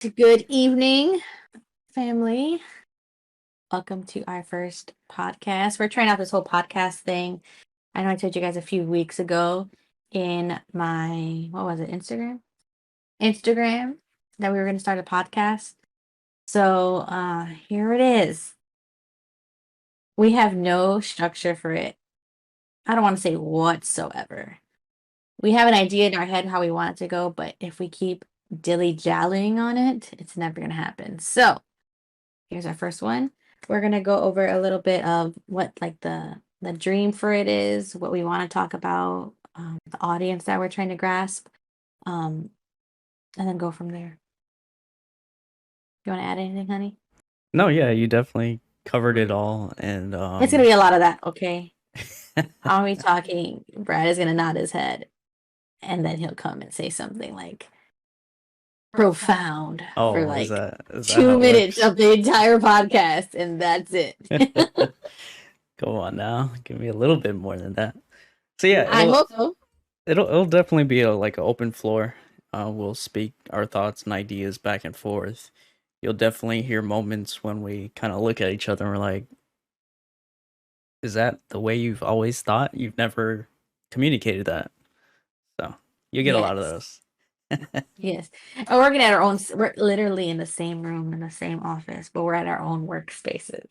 Good evening, family. Welcome to our first podcast. We're trying out this whole podcast thing. I know I told you guys a few weeks ago in my, what was it, Instagram? Instagram that we were going to start a podcast. So here it is. We have no structure for it. I don't want to say whatsoever. We have an idea in our head how we want it to go, but if we keep dilly-dallying on it, it's never going to happen. So here's our first one. We're gonna go over a little bit of what like the dream for it is, what we want to talk about, the audience that we're trying to grasp, um, and then go from there. You want to add anything, honey? No, yeah, you definitely covered it all, and It's gonna be a lot of that, okay? I'll be talking. Brad is gonna nod his head, and then he'll come and say something like profound for oh, is like that how two it minutes works? of the entire podcast, and that's it. Go on now, give me a little bit more than that. So yeah, I hope so. it'll definitely be like an open floor. We'll speak our thoughts and ideas back and forth. You'll definitely hear moments when we kind of look at each other and we're like, "Is that the way you've always thought? You've never communicated that." So you get a lot of Yes. those. Yes. And we're working at our own, we're literally in the same room, in the same office, but we're at our own workspaces.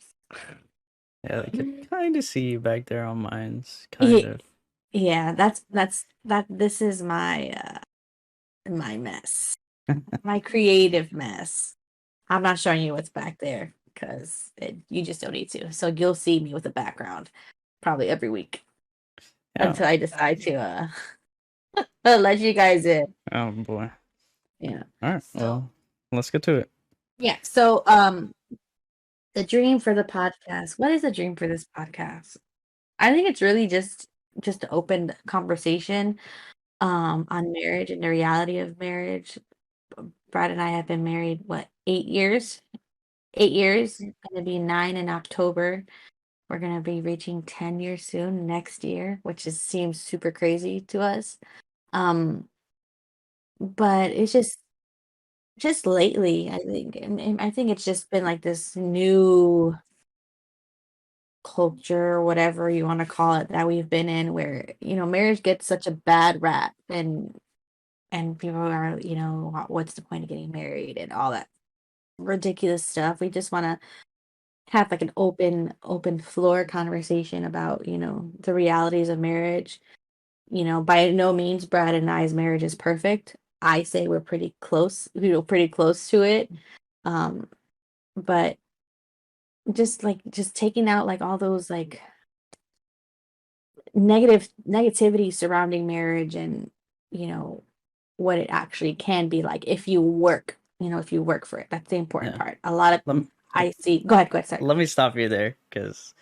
Yeah, I could kind of see you back there on mine's, kind Ye- of. Yeah, this is my mess. My creative mess. I'm not showing you what's back there because you just don't need to. So you'll see me with a background probably every week Yeah. until I decide to let you guys in. Oh boy. Yeah. All right. So Well, let's get to it. yeah. So the dream for the podcast. What is the dream for this podcast? I think it's really just to open conversation on marriage and the reality of marriage. Brad and I have been married what 8 years? 8 years. Gonna be 9 in October. We're gonna be reaching 10 years soon next year, which is seems super crazy to us. Um, but it's just lately, I think it's just been like this new culture, whatever you want to call it, that we've been in where, marriage gets such a bad rap and people are, what's the point of getting married and all that ridiculous stuff. We just want to have like an open floor conversation about, the realities of marriage. By no means Brad and I's marriage is perfect. I say we're pretty close, pretty close to it. Um, but just taking out like all those like negativity surrounding marriage and you know what it actually can be like if you work, if you work for it. That's the important Yeah. part. A lot of Let me, I see. Go ahead, sorry. let me stop you there because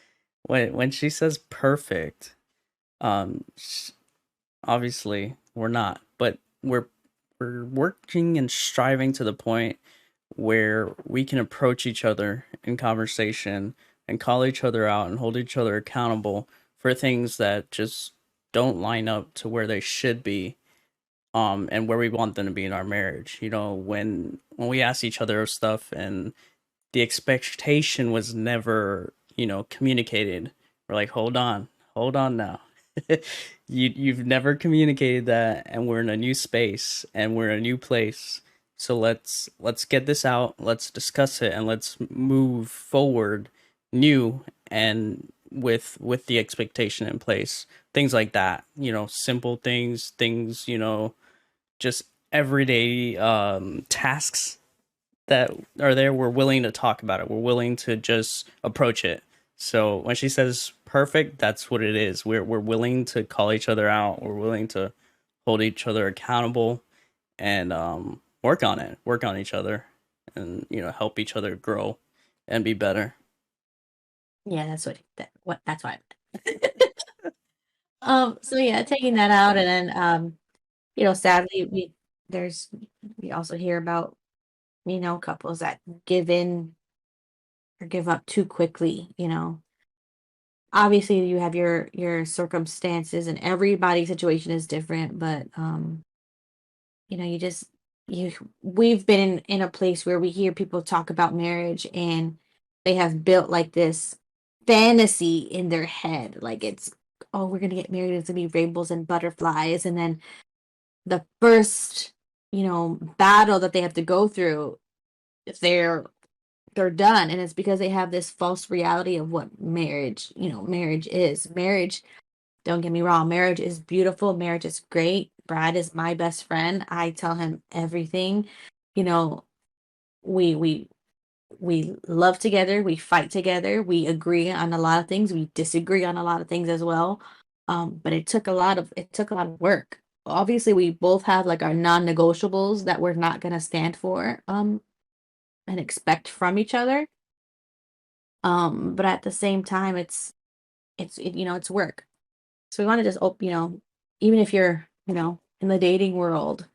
when she says perfect, sh obviously we're not, but we're working and striving to the point where we can approach each other in conversation and call each other out and hold each other accountable for things that just don't line up to where they should be, and where we want them to be in our marriage. When we ask each other stuff and the expectation was never, communicated. We're like, hold on now. You've never communicated that, and we're in a new space and we're in a new place. So let's get this out. Let's discuss it and let's move forward, new and with the expectation in place. Things like that. Simple things. Just everyday tasks that are there, we're willing to talk about it. We're willing to just approach it. So when she says perfect, that's what it is. We're willing to call each other out. We're willing to hold each other accountable and work on it, work on each other, and help each other grow and be better. Yeah, that's what I meant. So yeah, taking that out, and then sadly there's we also hear about couples that give in or give up too quickly. Obviously you have your circumstances and everybody's situation is different, but you just we've been in a place where we hear people talk about marriage, and they have built like this fantasy in their head, like it's, oh, we're gonna get married, it's gonna be rainbows and butterflies, and then the first, battle that they have to go through, if they're done, and it's because they have this false reality of what marriage is. Marriage, don't get me wrong, marriage is beautiful, marriage is great. Brad is my best friend. I tell him everything. You know, we we love together, we fight together, we agree on a lot of things, we disagree on a lot of things as well. But it took a lot of work. Obviously, we both have like our non-negotiables that we're not gonna stand for and expect from each other. But at the same time, it's work. So we want to just even if you're, in the dating world,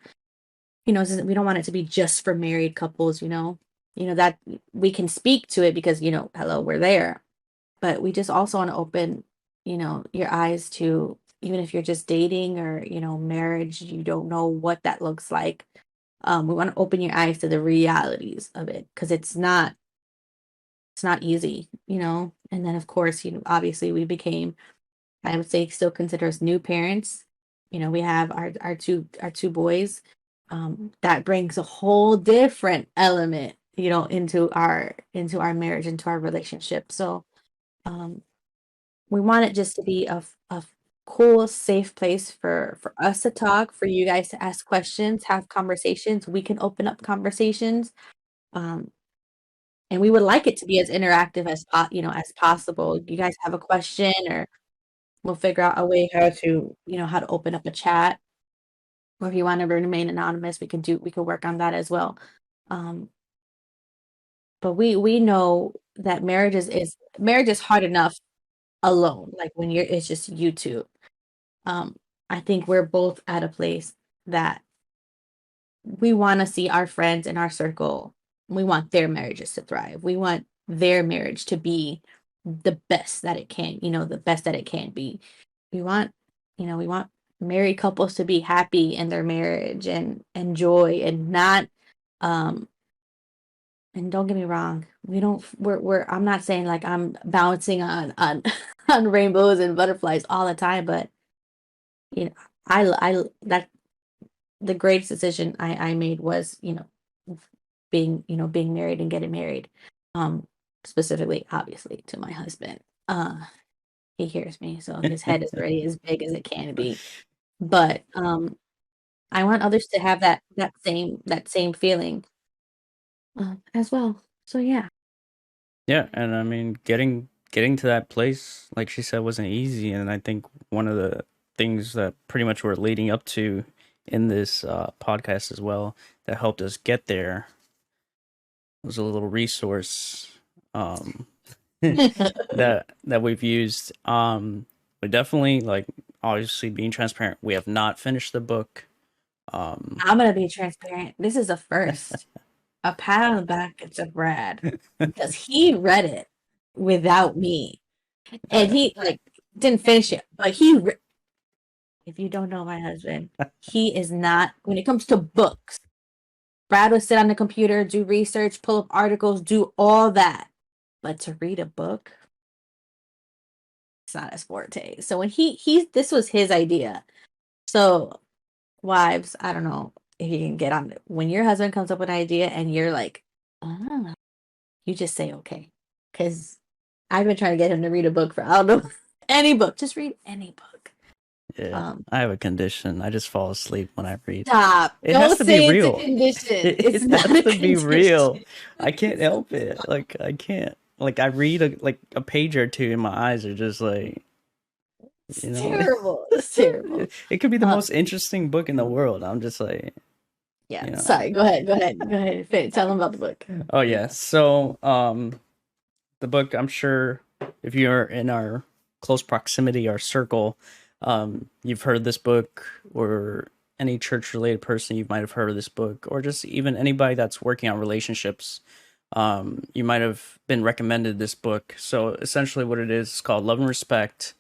we don't want it to be just for married couples, that we can speak to it because, hello, we're there. But we just also want to open, your eyes to, even if you're just dating or, marriage, you don't know what that looks like. We want to open your eyes to the realities of it because it's not easy, And then of course, obviously we became, I would say, still consider us new parents. We have our two boys. That brings a whole different element, into our marriage, into our relationship. So um, we want it just to be a cool, safe place for us to talk, for you guys to ask questions, have conversations. We can open up conversations. Um, and we would like it to be as interactive as possible. You guys have a question, or we'll figure out a way how to open up a chat. Or if you want to remain anonymous, we can work on that as well. Um, but we know that marriage is hard enough alone. Like when it's just you two. Um, I think we're both at a place that we want to see our friends in our circle. We want their marriages to thrive. We want their marriage to be the best that it can, the best that it can be. We want married couples to be happy in their marriage and enjoy, and not um and don't get me wrong, I'm not saying like I'm bouncing on on rainbows and butterflies all the time, but you know I that the greatest decision I made was, being married and getting married. Um, specifically, obviously, to my husband. He hears me, so his head is already as big as it can be. But I want others to have that same feeling as well. So yeah. Yeah, and I mean, getting to that place, like she said, wasn't easy, and I think one of the things that pretty much we're leading up to in this podcast as well that helped us get there was a little resource um, that we've used. But definitely, like, obviously being transparent, we have not finished the book. I'm gonna be transparent. This is a first. A pat on the back to Brad because he read it without me, and he like didn't finish it, but if you don't know my husband, he is not, when it comes to books. Brad would sit on the computer, do research, pull up articles, do all that. But to read a book, it's not his forte. So when this was his idea. So wives, I don't know if you can get on it. When your husband comes up with an idea and you're like, oh, you just say okay. Because I've been trying to get him to read a book for, I don't know, any book. Just read any book. Yeah, I have a condition. I just fall asleep when I read. Stop. It has Don't to be say it's a real. condition. It's It not has a to be real. condition. I can't help it. Like I can't. Like I read a page or two, and my eyes are just like, It's you know. terrible. It's terrible. It could be the Um, most interesting book in the world. I'm just like, yeah, you know. sorry. Go ahead. Go ahead. Go ahead. Tell them about the book. Oh yeah. So the book, I'm sure if you're in our close proximity, our circle, you've heard this book, or any church related person, you might have heard of this book, or just even anybody that's working on relationships. You might have been recommended this book. So essentially what it is called Love and Respect.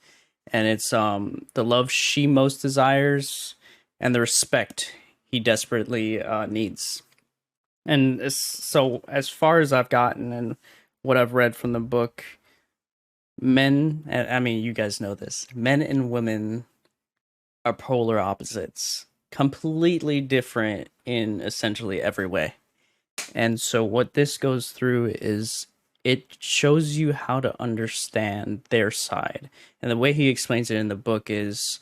And it's the love she most desires and the respect he desperately needs. And so, as far as I've gotten and what I've read from the book, men, and I mean, you guys know this, men and women are polar opposites, completely different in essentially every way. And so, what this goes through is it shows you how to understand their side. And the way he explains it in the book is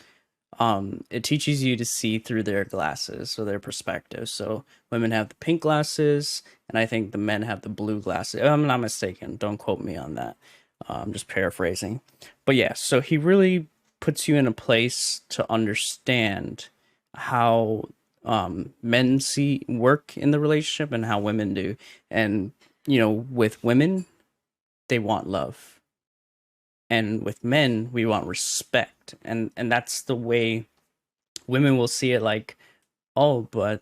it teaches you to see through their glasses, so their perspective. So women have the pink glasses, and I think the men have the blue glasses. I'm not mistaken. Don't quote me on that. I'm just paraphrasing. But yeah, so he really puts you in a place to understand how men see work in the relationship and how women do. And, you know, with women, they want love. And with men, we want respect. And that's the way women will see it, like, oh, but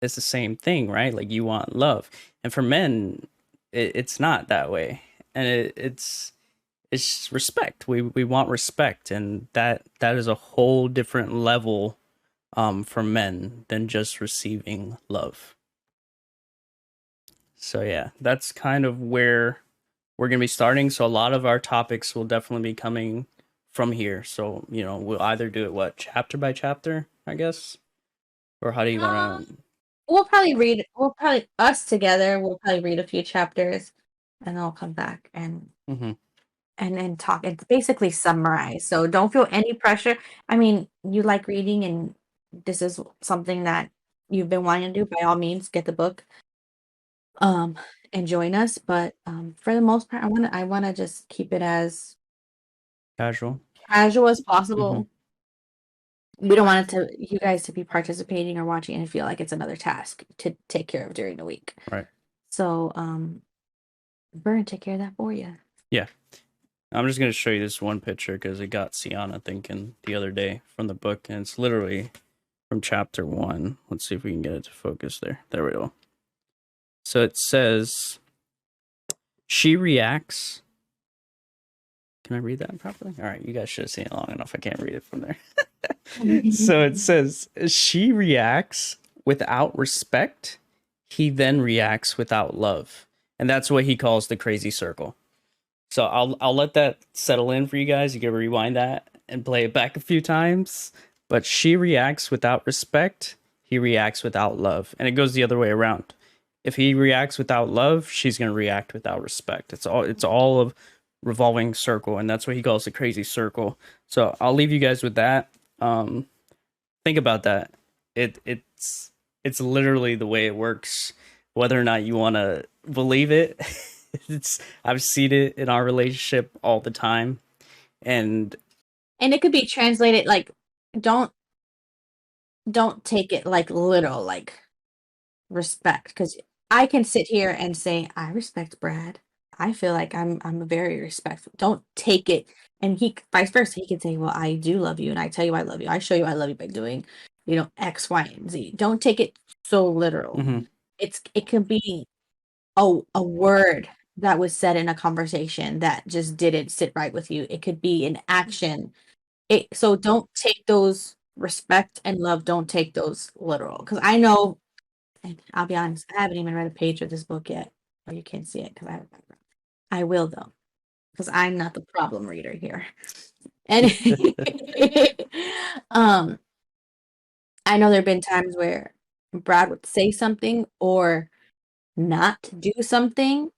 it's the same thing, right? Like, you want love. And for men, it's not that way. And it's respect. We want respect, and that is a whole different level for men than just receiving love. So yeah, that's kind of where we're going to be starting. So a lot of our topics will definitely be coming from here. So, you know, we'll either do it chapter by chapter, I guess, or how do you want to? We'll probably read. We'll probably us together. We'll probably read a few chapters, and then I'll come back Mm-hmm. and then talk. It's basically summarize. So don't feel any pressure. I mean, you like reading, and this is something that you've been wanting to do. By all means, get the book, um, and join us. But for the most part, I wanna just keep it as Casual. casual as Mm-hmm. possible. We don't want it to you guys to be participating or watching and feel like it's another task to take care of during the week. Right. So we're gonna take care of that for you. Yeah. I'm just going to show you this one picture because it got Sienna thinking the other day from the book, and it's literally from chapter 1. Let's see if we can get it to focus there. There we go. So it says, she reacts. Can I read that properly? All right, you guys should have seen it long enough. I can't read it from there. So it says, she reacts without respect. He then reacts without love. And that's what he calls the crazy circle. So I'll let that settle in for you guys. You can rewind that and play it back a few times. But she reacts without respect. He reacts without love. And it goes the other way around. If he reacts without love, she's going to react without respect. It's all a revolving circle, and that's what he calls the crazy circle. So I'll leave you guys with that. Think about that. It's literally the way it works, whether or not you want to believe it. I've seen it in our relationship all the time, and And it could be translated like don't take it like literal, like respect. Because I can sit here and say, I respect Brad. I feel like I'm very respectful. Don't take it, and he vice versa. He can say, well, I do love you, and I tell you I love you. I show you I love you by doing, X, Y, and Z. Don't take it so literal. mhm, It can be a word that was said in a conversation that just didn't sit right with you. It could be an action. So don't take those respect and love, don't take those literal. Because I know, and I'll be honest, I haven't even read a page of this book yet. Or you can't see it because I have a background. I will though, because I'm not the problem reader here. And um, I know there have been times where Brad would say something or not do something,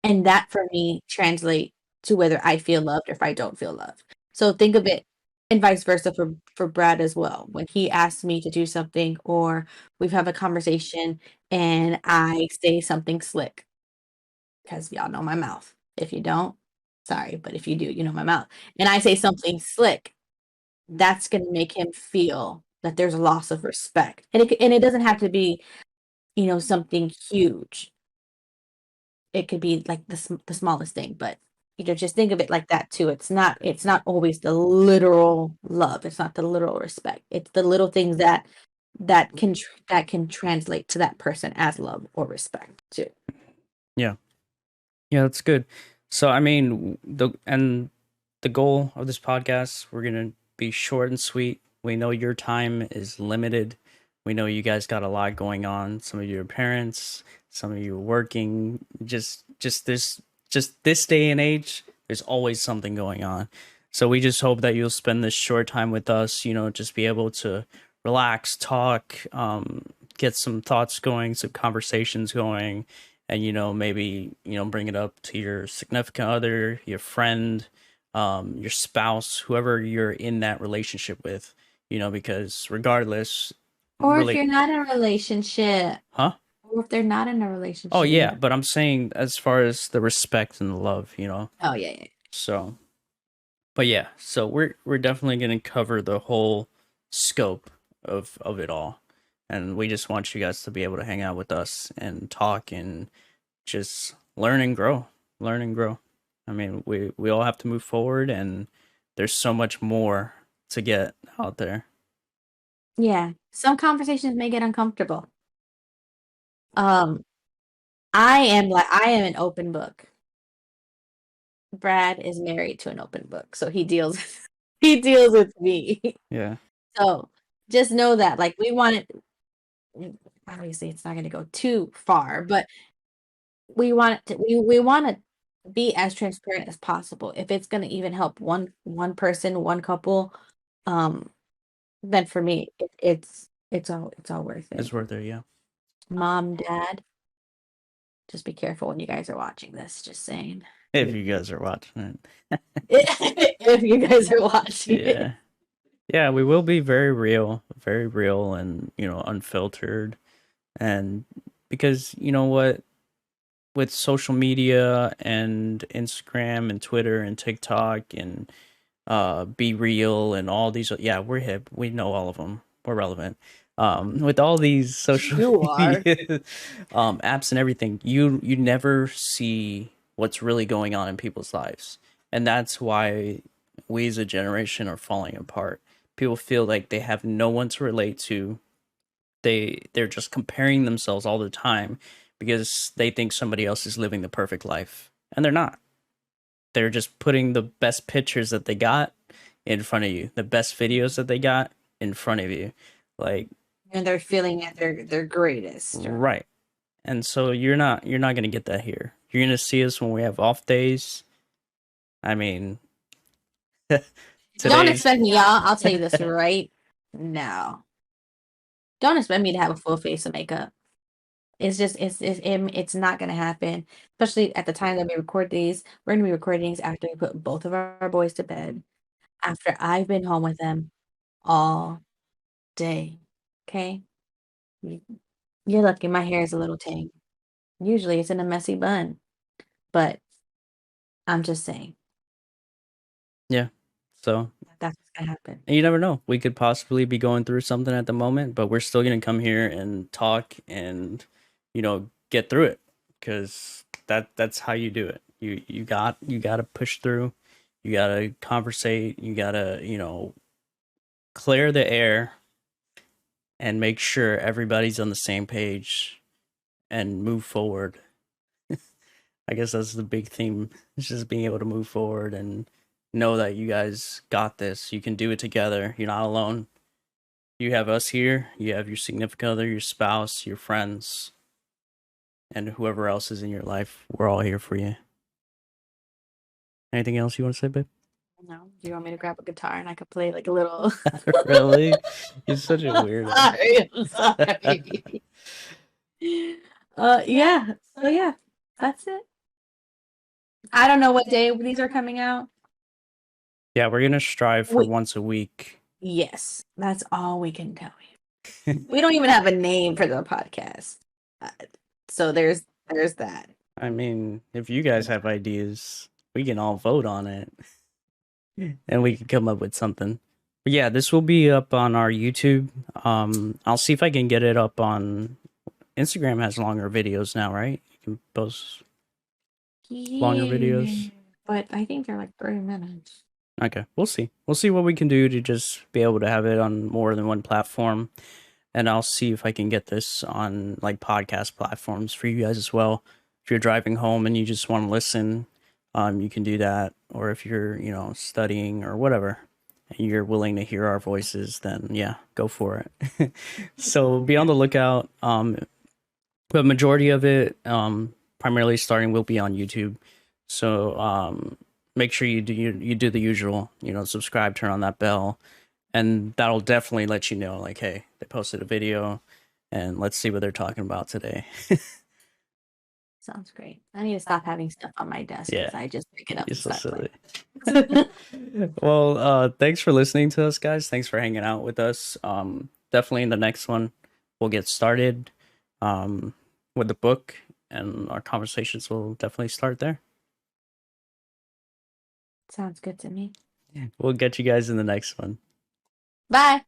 and that for me translate to whether I feel loved or if I don't feel loved. So think of it, and vice versa for Brad as well. When he asks me to do something or we've have a conversation and I say something slick, because y'all know my mouth. If you don't, sorry, but if you do, you know my mouth. And I say something slick, that's gonna make him feel that there's a loss of respect. And it doesn't have to be, something huge. It could be like the smallest thing, but just think of it like that too. It's not always the literal love. It's not the literal respect. It's the little things that can translate to that person as love or respect too. yeah, yeah, that's good. So I mean, the goal of this podcast, we're gonna be short and sweet. We know your time is limited. We know you guys got a lot going on. Some of you are parents, some of you are working. Just this day and age, there's always something going on. So we just hope that you'll spend this short time with us, just be able to relax, talk, get some thoughts going, some conversations going, and maybe bring it up to your significant other, your friend, your spouse, whoever you're in that relationship with, because regardless, Or if you're really, not in a relationship, huh? or if they're not in a Oh yeah, relationship. but I'm saying as far as the respect and the love, Oh yeah, yeah. so. But yeah, so we're definitely going to cover the whole scope of it all, and we just want you guys to be able to hang out with us and talk and just learn and grow. I mean, we all have to move forward, and there's so much more to get out there. Yeah. Some conversations may get uncomfortable. Um, I am an open book. Brad is married to an open book, so he deals he deals with me. Yeah, So just know that, like, we want it. Obviously, it's not going to go too far, but we want to be as transparent as possible. If it's going to even help one person, one couple, um, then for me, it's all worth it's it. worth it. Yeah, Mom, dad, just be careful when you guys are watching this. Just saying. if you guys are watching If you guys are watching it, it. yeah, yeah, we will be very real, and unfiltered, and because you know what, with social media and Instagram and Twitter and TikTok and Be Real and all these, yeah, we're hip. We know all of them. We're relevant. With all these social You are. media apps and everything, you never see what's really going on in people's lives, and that's why we as a generation are falling apart. People feel like they have no one to relate to. They're just comparing themselves all the time because they think somebody else is living the perfect life, and they're not. They're just putting the best pictures that they got in front of you, the best videos that they got in front of you, like, And they're feeling at their greatest. right. And so you're not going to get that here. You're going to see us when we have off days. I mean, Don't today's expect me, y'all. I'll tell you this right now. Don't expect me to have a full face of makeup. It's not gonna happen. Especially at the time that we record these. We're gonna be recording these after we put both of our boys to bed. After I've been home with them all day. Okay? You- You're lucky my hair is a little tang. Usually it's in a messy bun, but I'm just saying yeah. So that's what's gonna happen. and you never know. We could possibly be going through something at the moment, but we're still going to come here and talk and get through it, because that's how you do it. You got to push through. You got to conversate, you got to, clear the air and make sure everybody's on the same page and move forward. I guess that's the big theme. It's just being able to move forward and know that you guys got this. You can do it together. You're not alone. You have us here. You have your significant other, your spouse, your friends, and whoever else is in your life. We're all here for you. Anything else you want to say, babe? No, do you want me to grab a guitar and I could play like a little? Really? You're such a weirdo. Sorry, I'm sorry. Yeah. So yeah, that's it. I don't know what day these are coming out. Yeah, we're gonna strive for We once a week. Yes, that's all we can tell you. We don't even have a name for the podcast. Uh, so there's that. I mean, if you guys have ideas, we can all vote on it and we can come up with something. But yeah, this will be up on our YouTube. I'll see if I can get it up on Instagram. Has longer videos now, right? You can post longer Yeah, videos. but I think they're like 30 minutes. Okay, we'll see. We'll see what we can do to just be able to have it on more than one platform. And I'll see if I can get this on like podcast platforms for you guys as well. If you're driving home and you just want to listen, you can do that. Or if you're, studying or whatever, and you're willing to hear our voices, then yeah, go for it. So be on the lookout. But majority of it, primarily starting, will be on YouTube. So make sure you do the usual, subscribe, turn on that bell, and that'll definitely let you know, like, hey, they posted a video, and let's see what they're talking about today. Sounds great. I need to stop having stuff on my desk Yeah, because I just pick it up you're and so start silly. playing. Well, thanks for listening to us, guys. Thanks for hanging out with us. Definitely in the next one, we'll get started um, with the book, and our conversations will definitely start there. Sounds good to me. We'll get you guys in the next one. Bye.